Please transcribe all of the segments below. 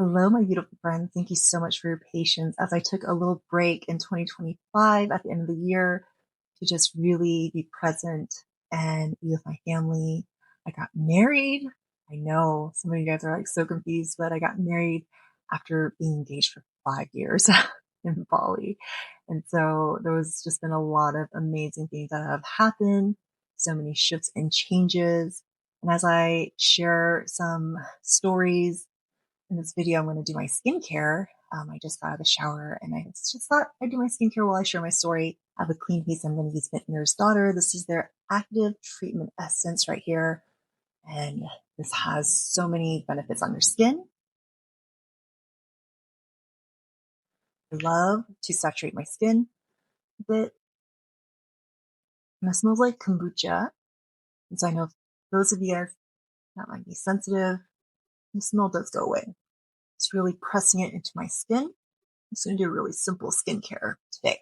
Hello, my beautiful friend. Thank you so much for your patience as I took a little break in 2025 at the end of the year to just really be present and be with my family. I got married. I know some of you guys are like so confused, but I got married after being engaged for 5 years in Bali. And so there was just been a lot of amazing things that have happened, so many shifts and changes. And as I share some stories in this video, I'm going to do my skincare. I just got out of the shower and I just thought I'd do my skincare while I share my story. I have a clean piece. I'm going to use Vintner's Daughter. This is their active treatment essence right here. And this has so many benefits on your skin. I love to saturate my skin a bit. And it smells like kombucha. And so I know those of you guys that might be sensitive, the smell does go away. It's really pressing it into my skin. I'm just going to do a really simple skincare today.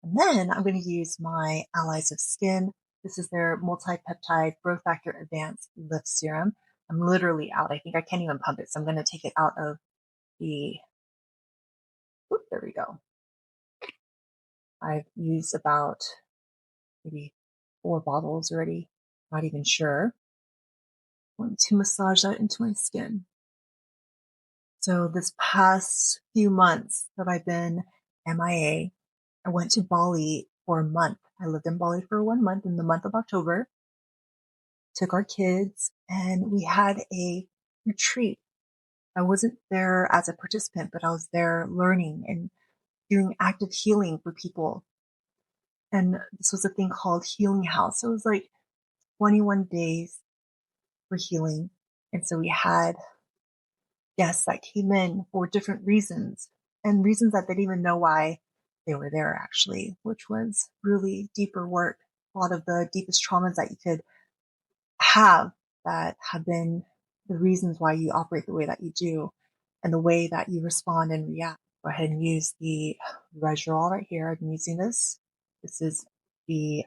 And then I'm going to use my Allies of Skin. This is their multi-peptide growth factor advanced lift serum. I'm literally out. I think I can't even pump it. So I'm going to take it out of the, there we go. I've used about maybe 4 bottles already. Not even sure. I want to massage that into my skin. So this past few months that I've been MIA, I went to Bali for a month. I lived in Bali for 1 month in the month of October, took our kids, and we had a retreat. I wasn't there as a participant, but I was there learning and doing active healing for people. And this was a thing called Healing House. So it was like 21 days for healing. And so we had guests that came in for different reasons and reasons that they didn't even know why they were there actually, which was really deeper work. A lot of the deepest traumas that you could have that have been the reasons why you operate the way that you do and the way that you respond and react. Go ahead and use the Reju-All right here. I've been using this. This is the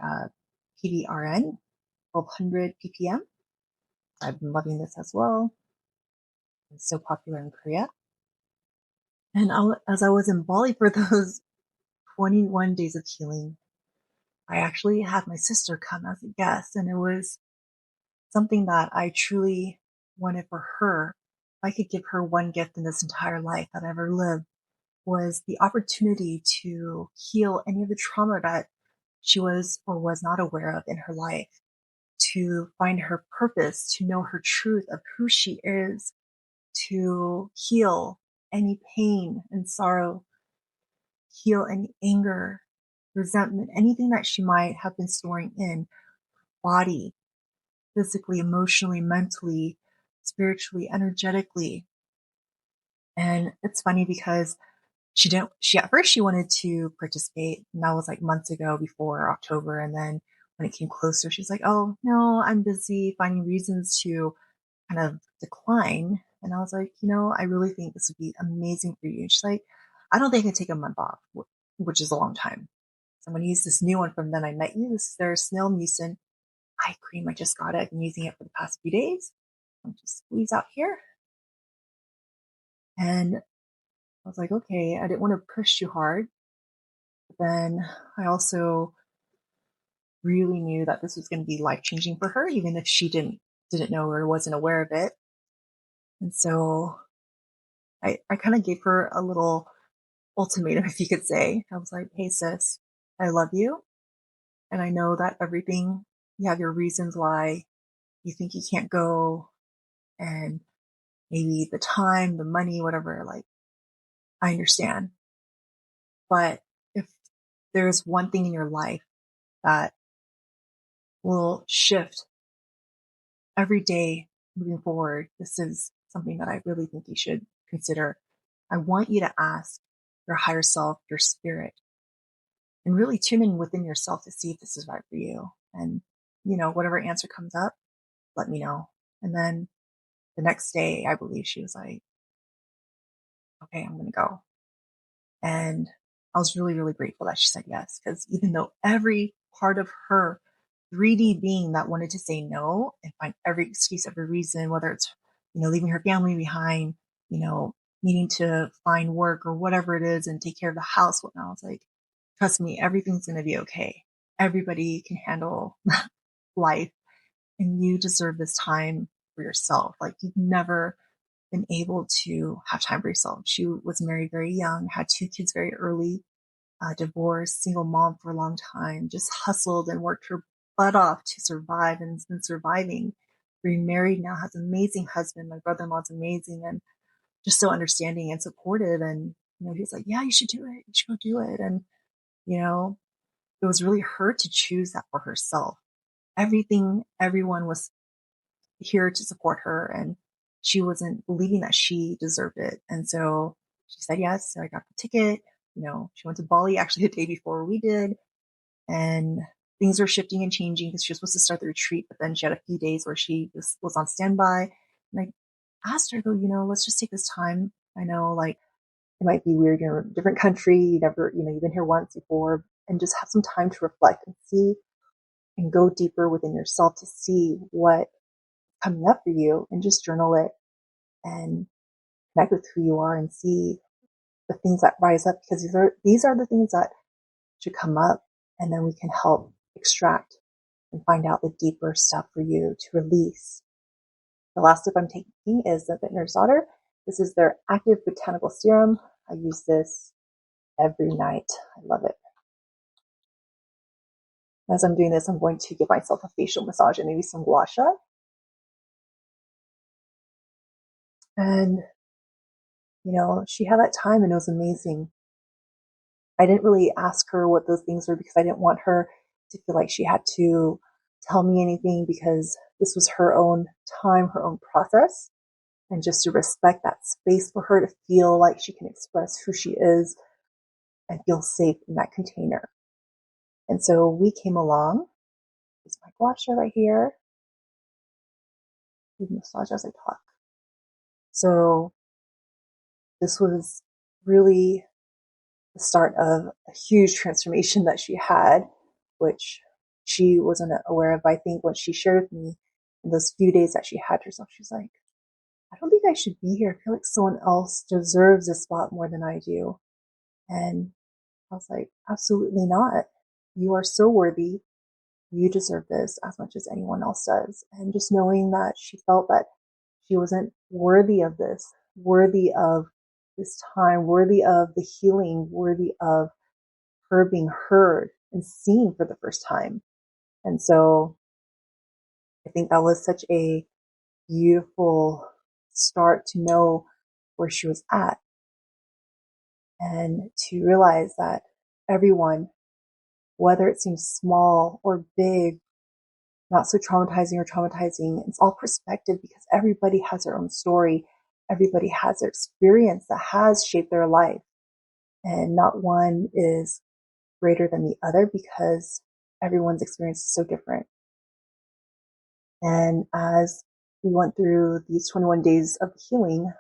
PDRN, 1200 ppm. I've been loving this as well. It's so popular in Korea. And as I was in Bali for those 21 days of healing, I actually had my sister come as a guest, and it was something that I truly wanted for her. If I could give her one gift in this entire life that I ever lived, was the opportunity to heal any of the trauma that she was or was not aware of in her life, to find her purpose, to know her truth of who she is, to heal any pain and sorrow, heal any anger, resentment, anything that she might have been storing in body, physically, emotionally, mentally, spiritually, energetically. And it's funny because she at first she wanted to participate, and that was like months ago before October. And then when it came closer, she's like, oh no, I'm busy finding reasons to kind of decline. And I was like, I really think this would be amazing for you. And she's like, I don't think I can take a month off, which is a long time. So I'm going to use this new one from Then I Met You. This is their snail mucin eye cream. I just got it. I've been using it for the past few days. I'll just squeeze out here. And I was like, okay, I didn't want to push too hard. But then I also really knew that this was going to be life-changing for her, even if she didn't know or wasn't aware of it. And so I kind of gave her a little ultimatum, if you could say. I was like, hey sis, I love you. And I know that everything, you have your reasons why you think you can't go, and maybe the time, the money, whatever, like, I understand. But if there's one thing in your life that will shift every day moving forward, this is something that I really think you should consider. I want you to ask your higher self, your spirit, and really tune in within yourself to see if this is right for you. And, whatever answer comes up, let me know. And then the next day, I believe she was like, okay, I'm going to go. And I was really, really grateful that she said yes, because even though every part of her 3D being that wanted to say no and find every excuse, every reason, whether it's, leaving her family behind, needing to find work or whatever it is and take care of the house. Whatnot. I was like, trust me, everything's going to be okay. Everybody can handle life, and you deserve this time for yourself. Like, you've never been able to have time for yourself. She was married very young, had 2 kids very early, divorced, single mom for a long time, just hustled and worked her butt off to survive, and has been surviving. Remarried now, has an amazing husband. My brother-in-law's amazing and just so understanding and supportive. And, he's like, yeah, you should do it. You should go do it. And, it was really her to choose that for herself. Everyone was here to support her, and she wasn't believing that she deserved it. And so she said yes. So I got the ticket. She went to Bali actually the day before we did, and things were shifting and changing because she was supposed to start the retreat, but then she had a few days where she was on standby. And I asked her, though, let's just take this time. I know, like, it might be weird. You're in a different country. You've been here once before, and just have some time to reflect and see and go deeper within yourself to see what's coming up for you, and just journal it and connect with who you are and see the things that rise up, because these are the things that should come up, and then we can help extract and find out the deeper stuff for you to release. The last step I'm taking is the Vintner's Daughter. This is their active botanical serum. I use this every night. I love it. As I'm doing this, I'm going to give myself a facial massage and maybe some gua sha. And, she had that time and it was amazing. I didn't really ask her what those things were because I didn't want her to feel like she had to tell me anything, because this was her own time, her own process, and just to respect that space for her to feel like she can express who she is and feel safe in that container. And so we came along. It's my gua sha right here. We massage as I talk. So this was really the start of a huge transformation that she had, which she wasn't aware of. I think when she shared with me in those few days that she had herself, she's like, I don't think I should be here. I feel like someone else deserves this spot more than I do. And I was like, absolutely not. You are so worthy. You deserve this as much as anyone else does. And just knowing that she felt that she wasn't worthy of this, worthy of this time, worthy of the healing, worthy of her being heard and seen for the first time. And so I think that was such a beautiful start to know where she was at, and to realize that everyone, whether it seems small or big, not so traumatizing or traumatizing, it's all perspective, because everybody has their own story. Everybody has their experience that has shaped their life, and not one is greater than the other because everyone's experience is so different. And as we went through these 21 days of healing,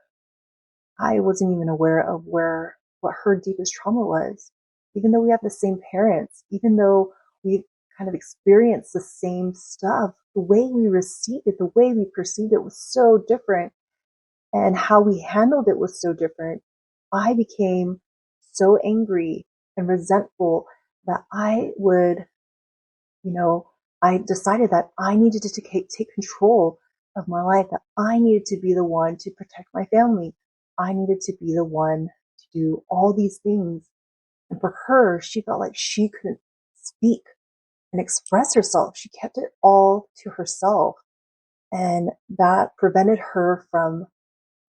I wasn't even aware of what her deepest trauma was. Even though we have the same parents, even though we've kind of experienced the same stuff, the way we received it, the way we perceived it was so different, and how we handled it was so different. I became so angry and resentful that I decided that I needed to take control of my life, that I needed to be the one to protect my family. I needed to be the one to do all these things. And for her, she felt like she couldn't speak and express herself. She kept it all to herself. And that prevented her from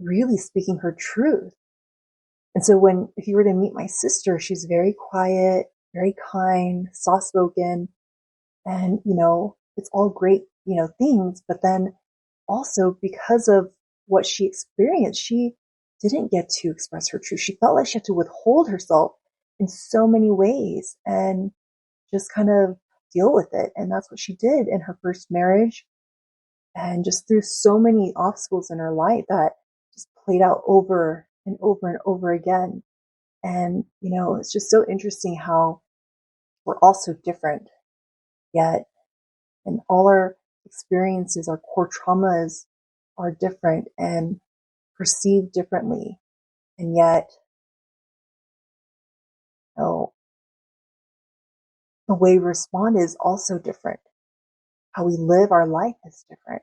really speaking her truth. And so if you were to meet my sister, she's very quiet, very kind, soft-spoken, and, it's all great, things. But then also, because of what she experienced, she didn't get to express her truth. She felt like she had to withhold herself in so many ways and just kind of deal with it. And that's what she did in her first marriage, and just through so many obstacles in her life that just played out over and over and over again. And, it's just so interesting how we're all so different, yet, and all our experiences, our core traumas are different and perceived differently. And yet, you know, the way we respond is also different. How we live our life is different.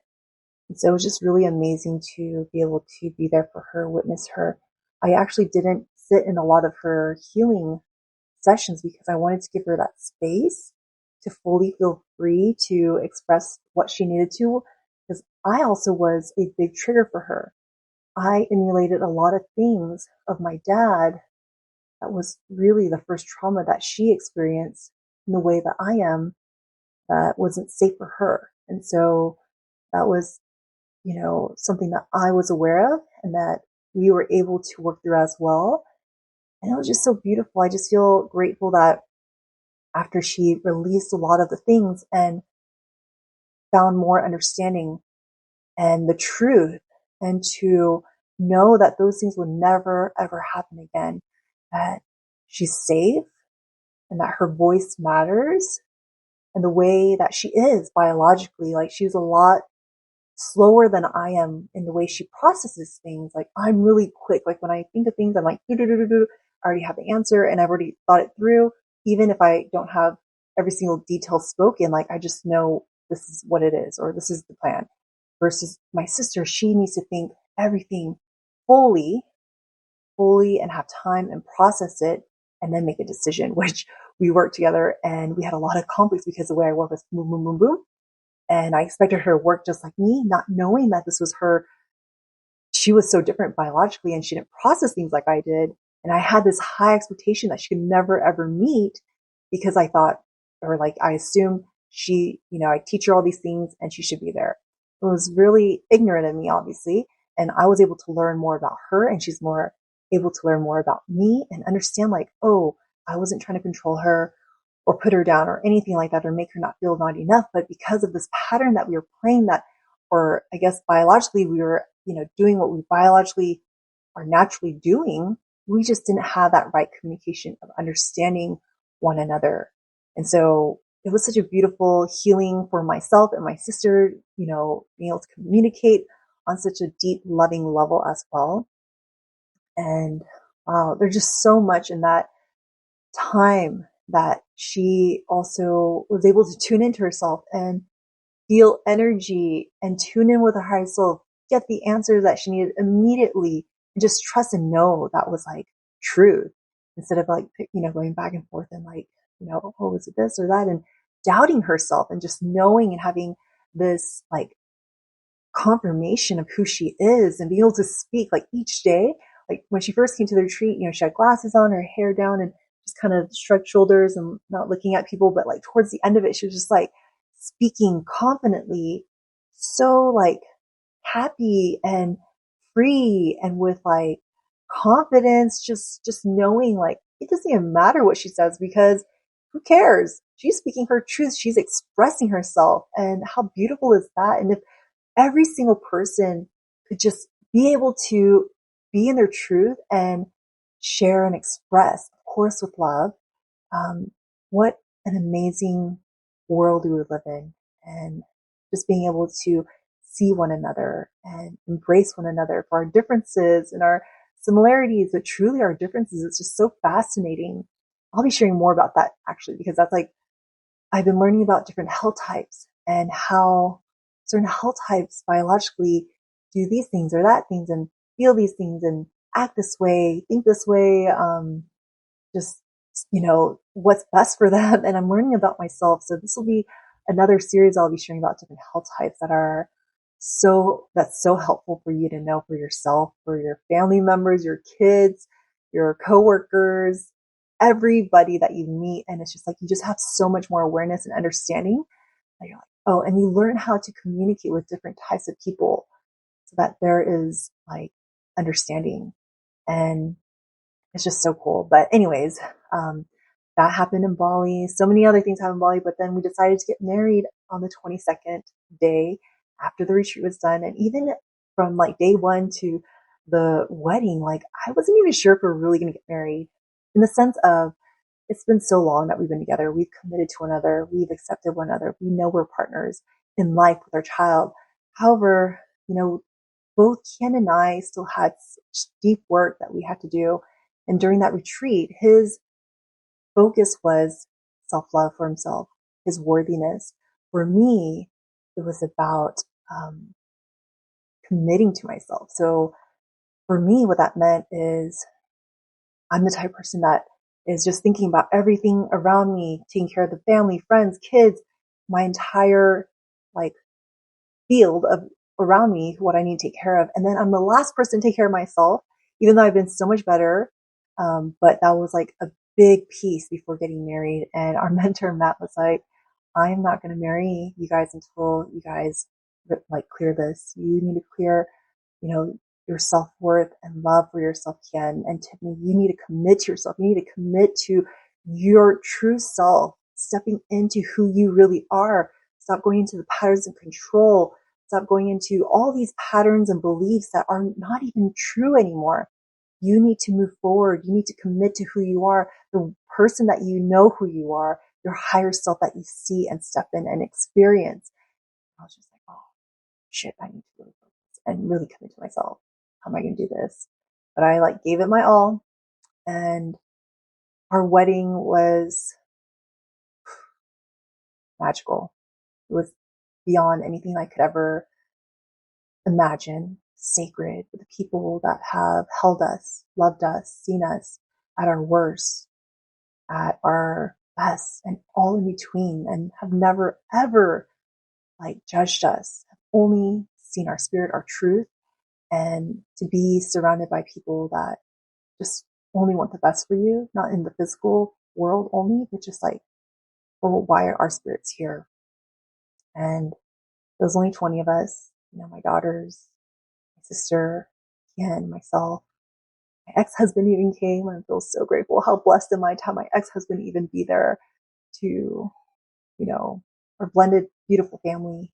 And so it was just really amazing to be able to be there for her, witness her. I actually didn't sit in a lot of her healing sessions because I wanted to give her that space to fully feel free to express what she needed to, because I also was a big trigger for her. I emulated a lot of things of my dad that was really the first trauma that she experienced in the way that I am, that wasn't safe for her. And so that was, something that I was aware of and that we were able to work through as well. And it was just so beautiful. I just feel grateful that after she released a lot of the things and found more understanding and the truth, and to know that those things will never ever happen again, that she's safe and that her voice matters, and the way that she is biologically, like she's a lot slower than I am in the way she processes things. Like I'm really quick. Like when I think of things, I'm like, I already have the answer and I've already thought it through. Even if I don't have every single detail spoken, like I just know this is what it is, or this is the plan. Versus my sister, she needs to think everything fully, and have time and process it and then make a decision, which we worked together and we had a lot of conflicts because the way I work was boom, boom, boom, boom. And I expected her to work just like me, not knowing that this was her. She was so different biologically and she didn't process things like I did. And I had this high expectation that she could never ever meet because I thought, or like I assumed she, I teach her all these things and she should be there. It was really ignorant of me, obviously. And I was able to learn more about her and she's more able to learn more about me and understand like, oh, I wasn't trying to control her or put her down or anything like that or make her not feel not enough. But because of this pattern that we were playing, that, or I guess biologically we were, doing what we biologically are naturally doing, we just didn't have that right communication of understanding one another. And so it was such a beautiful healing for myself and my sister, being able to communicate on such a deep, loving level as well. And wow, there's just so much in that time that she also was able to tune into herself and feel energy and tune in with her higher self, get the answers that she needed immediately, and just trust and know that was like truth instead of like, going back and forth and like, oh, is it this or that? And doubting herself and just knowing and having this like confirmation of who she is and being able to speak like each day. Like when she first came to the retreat, she had glasses on, her hair down, and just kind of shrugged shoulders and not looking at people. But like towards the end of it, she was just like speaking confidently, so like happy and free and with like confidence, just knowing like it doesn't even matter what she says because who cares? She's speaking her truth. She's expressing herself. And how beautiful is that? And if every single person could just be able to be in their truth and share and express, of course, with love, what an amazing world we would live in. And just being able to see one another and embrace one another for our differences and our similarities, but truly our differences. It's just so fascinating. I'll be sharing more about that actually, because that's like, I've been learning about different health types and how certain health types biologically do these things or that things and feel these things and act this way, think this way, just, what's best for them. And I'm learning about myself. So this will be another series I'll be sharing about different health types that's so helpful for you to know for yourself, for your family members, your kids, your coworkers, everybody that you meet. And it's just like, you just have so much more awareness and understanding that you're like, oh, and you learn how to communicate with different types of people so that there is like understanding. And it's just so cool. But anyways, that happened in Bali. So many other things happened in Bali, but then we decided to get married on the 22nd day after the retreat was done. And even from like day one to the wedding, like I wasn't even sure if we were really going to get married, in the sense of it's been so long that we've been together. We've committed to one another. We've accepted one another. We know we're partners in life with our child. However, both Ken and I still had such deep work that we had to do. And during that retreat, his focus was self-love for himself, his worthiness. For me, it was about committing to myself. So for me, what that meant is I'm the type of person that is just thinking about everything around me, taking care of the family, friends, kids, my entire like field of around me, what I need to take care of. And then I'm the last person to take care of myself, even though I've been so much better. But that was like a big piece before getting married. And our mentor, Matt, was like, I'm not going to marry you guys until you guys like clear this. You need to clear, you know, your self-worth and love for yourself, Ken. And Tiffany, you need to commit to yourself. You need to commit to your true self, stepping into who you really are. Stop going into the patterns of control. Stop going into all these patterns and beliefs that are not even true anymore. You need to move forward. You need to commit to who you are, the person that you know who you are, your higher self that you see and step in and experience. I was just like, oh shit, I need to really focus and really commit to myself. How am I going to do this? But I like gave it my all. And our wedding was magical. It was beyond anything I could ever imagine. Sacred with the people that have held us, loved us, seen us at our worst, at our best, and all in between, and have never ever like judged us, have only seen our spirit, our truth, and to be surrounded by people that just only want the best for you, not in the physical world only, but just like, well, why are our spirits here? And there was only 20 of us, you know, my daughters, my sister, Ken, myself. My ex-husband even came. I feel so grateful. How blessed am I to have my ex-husband even be there to, you know, our blended, beautiful family.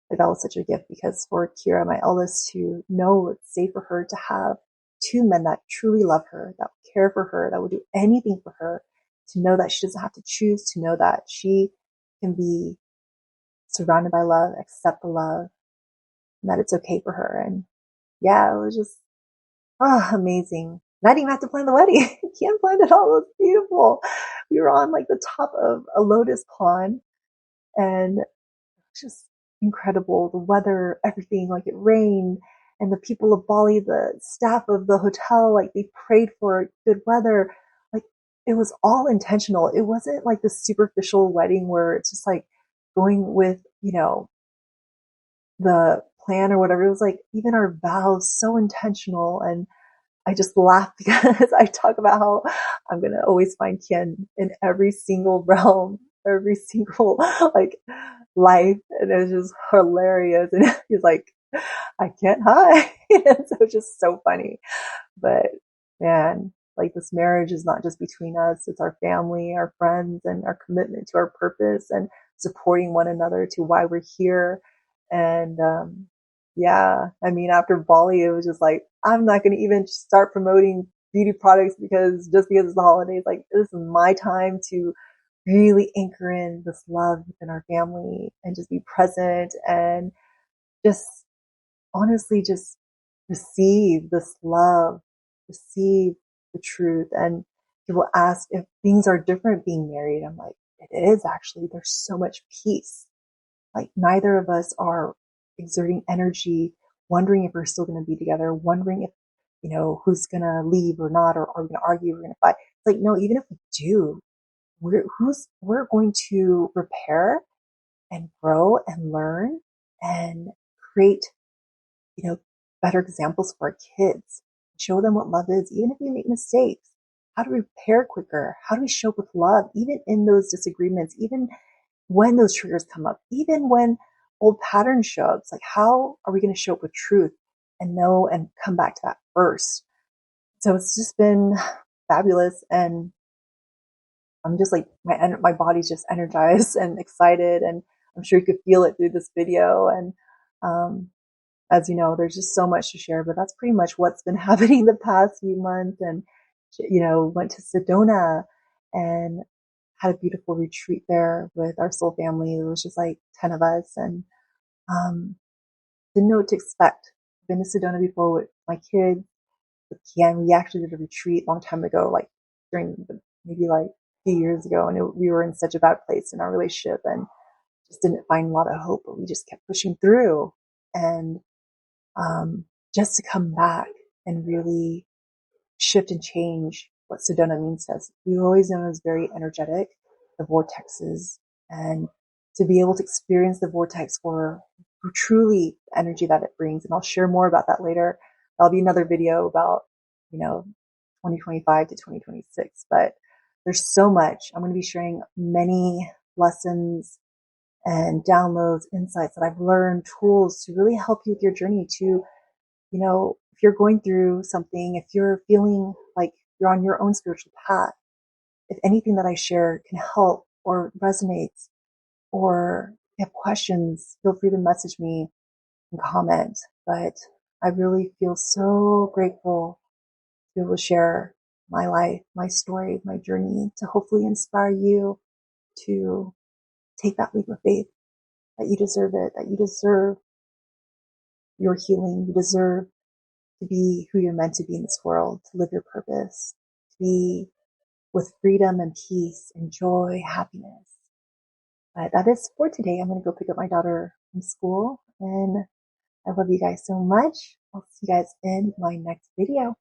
Like that was such a gift because for Kira, my eldest, to know it's safe for her to have two men that truly love her, that would care for her, that would do anything for her, to know that she doesn't have to choose, to know that she can be surrounded by love, accept the love, and that it's okay for her. And yeah, it was just amazing. And I didn't even have to plan the wedding. Can't plan it all. It was beautiful. We were on like the top of a lotus pond and just incredible. The weather, everything, like it rained, and the people of Bali, the staff of the hotel, like they prayed for good weather. Like it was all intentional. It wasn't like the superficial wedding where it's just like going with, you know, the plan or whatever. It was like even our vows so intentional. And I just laugh because I talk about how I'm going to always find Ken in every single realm, every single like life. And it was just hilarious. And he's like, I can't hide. And so it's just so funny. But man, like this marriage is not just between us. It's our family, our friends, and our commitment to our purpose and supporting one another to why we're here. And, yeah, I mean, after Bali, it was just like, I'm not going to even start promoting beauty products because just because it's the holidays, like this is my time to really anchor in this love within our family and just be present and just honestly just receive this love, receive the truth. And people ask if things are different being married. I'm like, it is actually, there's so much peace. Like neither of us are exerting energy, wondering if we're still going to be together, wondering if, you know, who's going to leave or not, or are we going to argue, we're going to fight. It's like, no, even if we do, we're going to repair and grow and learn and create, you know, better examples for our kids. Show them what love is, even if we make mistakes. How do we repair quicker? How do we show up with love, even in those disagreements, even when those triggers come up, even when old patterns show up? It's like, how are we going to show up with truth and know and come back to that first? So it's just been fabulous. And I'm just like, my body's just energized and excited. And I'm sure you could feel it through this video. And, as you know, there's just so much to share, but that's pretty much what's been happening the past few months. And, you know, went to Sedona and had a beautiful retreat there with our soul family. It was just like 10 of us and, didn't know what to expect. been to Sedona before with my kids, with Kian. We actually did a retreat a long time ago, like maybe like a few years ago, and we were in such a bad place in our relationship and just didn't find a lot of hope, but we just kept pushing through. And just to come back and really shift and change what Sedona means to us. We've always known it as very energetic, the vortexes, and to be able to experience the vortex for truly the energy that it brings. And I'll share more about that later. That'll be another video about, 2025 to 2026, but there's so much. I'm going to be sharing many lessons and downloads, insights that I've learned, tools to really help you with your journey to, if you're going through something, if you're feeling like you're on your own spiritual path, if anything that I share can help or resonates, or if you have questions, feel free to message me and comment. But I really feel so grateful to be able to share my life, my story, my journey, to hopefully inspire you to take that leap of faith, that you deserve it, that you deserve your healing, you deserve to be who you're meant to be in this world, to live your purpose, to be with freedom and peace and joy, happiness. But that is for today. I'm going to go pick up my daughter from school, and I love you guys so much. I'll see you guys in my next video.